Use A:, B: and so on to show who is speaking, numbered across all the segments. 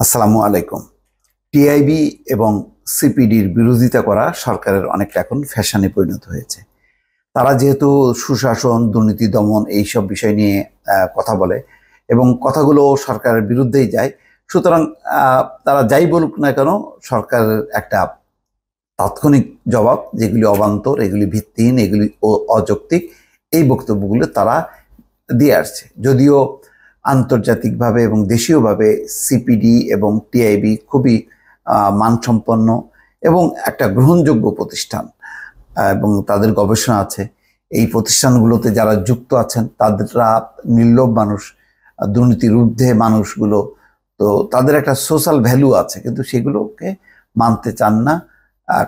A: আসসালামু আলাইকুম। টিআইবি এবং সিপিডির বিরোধিতা করা সরকারের অনেকটা এখন ফ্যাশনে পরিণত হয়েছে। তারা যেহেতু সুশাসন, দুর্নীতি দমন এইসব বিষয় নিয়ে কথা বলে এবং কথাগুলো সরকারের বিরুদ্ধেই যায়, সুতরাং তারা যাই বলুক না কেন সরকারের একটা তাৎক্ষণিক জবাব, যেগুলি অবান্তর, এগুলি ভিত্তিহীন, এগুলি অযৌক্তিক, এই বক্তব্যগুলো তারা দিয়ে আসছে। যদিও আন্তর্জাতিকভাবে এবং দেশীয়ভাবে সিপিডি এবং টিআইবি খুবই মানসম্পন্ন এবং একটা গ্রহণযোগ্য প্রতিষ্ঠান এবং তাদের গবেষণা আছে। এই প্রতিষ্ঠানগুলোতে যারা যুক্ত আছেন তাদেররা নির্লোভ মানুষ, দুর্নীতির ঊর্ধ্বে মানুষগুলো, তো তাদের একটা সোশ্যাল ভ্যালু আছে, কিন্তু সেগুলোকে মানতে চান না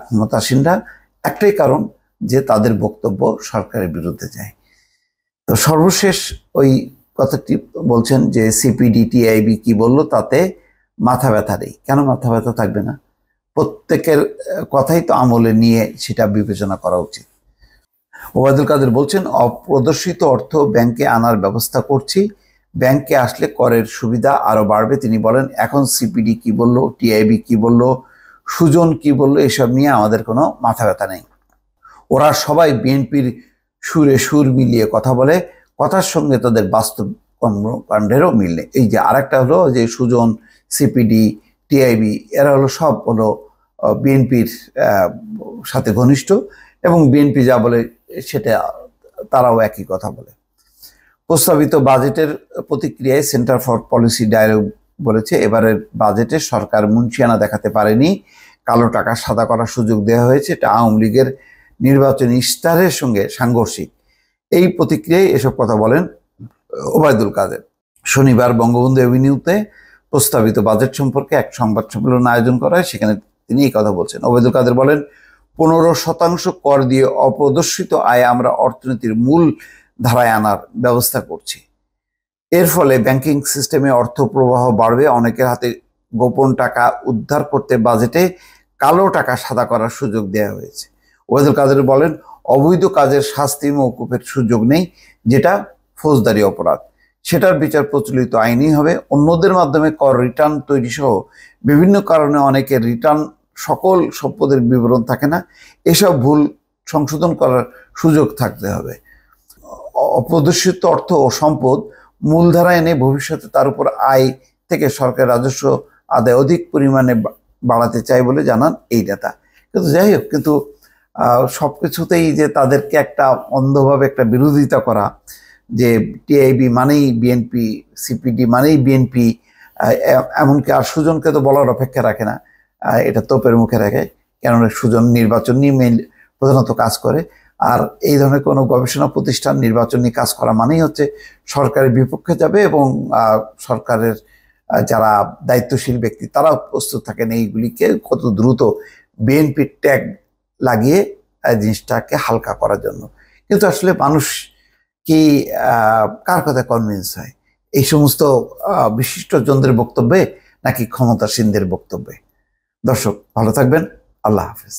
A: ক্ষমতাসীনরা। একটাই কারণ, যে তাদের বক্তব্য সরকারের বিরুদ্ধে যায়। তো সর্বশেষ ওই কথাটি বলছেন যে সিপিডি টিআইবি কি বললো তাতে মাথা ব্যথা নেই। কেন মাথা ব্যথা থাকবে না? প্রত্যেকের কথাই তো আমলে নিয়ে সেটা বিবেচনা করা উচিত। ওবায়দুল কাদের বলছেন, অপ্রদর্শিত অর্থ ব্যাংকে আনার ব্যবস্থা করছি, ব্যাংকে আসলে করের সুবিধা আরো বাড়বে। তিনি বলেন, এখন সিপিডি কি বললো, টিআইবি কি বললো, সুজন কি বললো, এসব নিয়ে আমাদের কোনো মাথা ব্যথা নেই। ওরা সবাই বিএনপির সুরে সুর মিলিয়ে কথা বলে, কথার সঙ্গে তাদের বাস্তব কর্মকাণ্ডেরও মিল নেই। এই যে আরেকটা হলো যে সুজন, সিপিডি, টিআইবি, এরা হলো সব হলো বিএনপির সাথে ঘনিষ্ঠ এবং বিএনপি যা বলে সেটা তারাও একই কথা বলে। প্রস্তাবিত বাজেটের প্রতিক্রিয়ায় সেন্টার ফর পলিসি ডায়ালগ বলেছে, এবারের বাজেটে সরকার মুনশিয়ানা দেখাতে পারেনি, কালো টাকা সাদা করার সুযোগ দেওয়া হয়েছে, এটা আওয়ামী লীগের নির্বাচনী ইশতেহারের সঙ্গে সাংঘর্ষিক। এই প্রতিক্রিয়ায় এসব কথা বলেন ওবায়দুল কাদের। শনিবার বঙ্গবন্ধু এভিনিউতে প্রস্তাবিত বাজেট সম্পর্কে এক সংবাদ সম্মেলন আয়োজন করা হয়, সেখানে তিনি এই কথা বলছেন। ওবায়দুল কাদের বলেন, 15% কর দিয়ে অপ্রদর্শিত আয় আমরা অর্থনীতির মূল ধারায় আনার ব্যবস্থা করছি। এর ফলে ব্যাংকিং সিস্টেমে অর্থ প্রবাহ বাড়বে, অনেকের হাতে গোপন টাকা উদ্ধার করতে বাজেটে কালো টাকা সাদা করার সুযোগ দেওয়া হয়েছে। ওবায়দুল কাদের বলেন, অবৈধ কাজের শাস্তি মওকুফের সুযোগ নেই, যেটা ফৌজদারি অপরাধ, সেটার বিচার প্রচলিত আইনই হবে। অন্যদের মাধ্যমে কর রিটার্ন তৈরি সহ বিভিন্ন কারণে অনেকের রিটার্ন সকল সম্পদের বিবরণ থাকে না, এসব ভুল সংশোধন করার সুযোগ থাকতে হবে। অপ্রদর্শিত অর্থ ও সম্পদ মূলধারায় এনে ভবিষ্যতে তার উপর আয় থেকে সরকার রাজস্ব আদায় অধিক পরিমাণে বাড়াতে চায় বলে জানান এই নেতা। কিন্তু যাই হোক, কিন্তু সবকিছুতেই যে তাদেরকে একটা অন্ধভাবে একটা বিরোধিতা করা, যে টিআইবি মানেই বিএনপি, সিপিডি মানেই বিএনপি, এমনকি আর সুজনকে তো বলার অপেক্ষা রাখে না, এটা তোপের মুখে রাখে। কেননা সুজন নির্বাচন নিয়ে প্রধানত কাজ করে, আর এই ধরনের কোনো গবেষণা প্রতিষ্ঠান নির্বাচন নিয়ে কাজ করা মানেই হচ্ছে সরকারের বিপক্ষে যাবে এবং সরকারের যারা দায়িত্বশীল ব্যক্তি তারাও প্রস্তুত থাকেন এইগুলিকে কত দ্রুত বিএনপির ট্যাগ লাগিয়ে জিনিসটাকে হালকা করার জন্য। কিন্তু আসলে মানুষ কি কার কথা কনভিন্স হয়? এই সমস্ত বিশিষ্টজনদের বক্তব্যে নাকি ক্ষমতাসীনদের বক্তব্যে? দর্শক ভালো থাকবেন, আল্লাহ হাফেজ।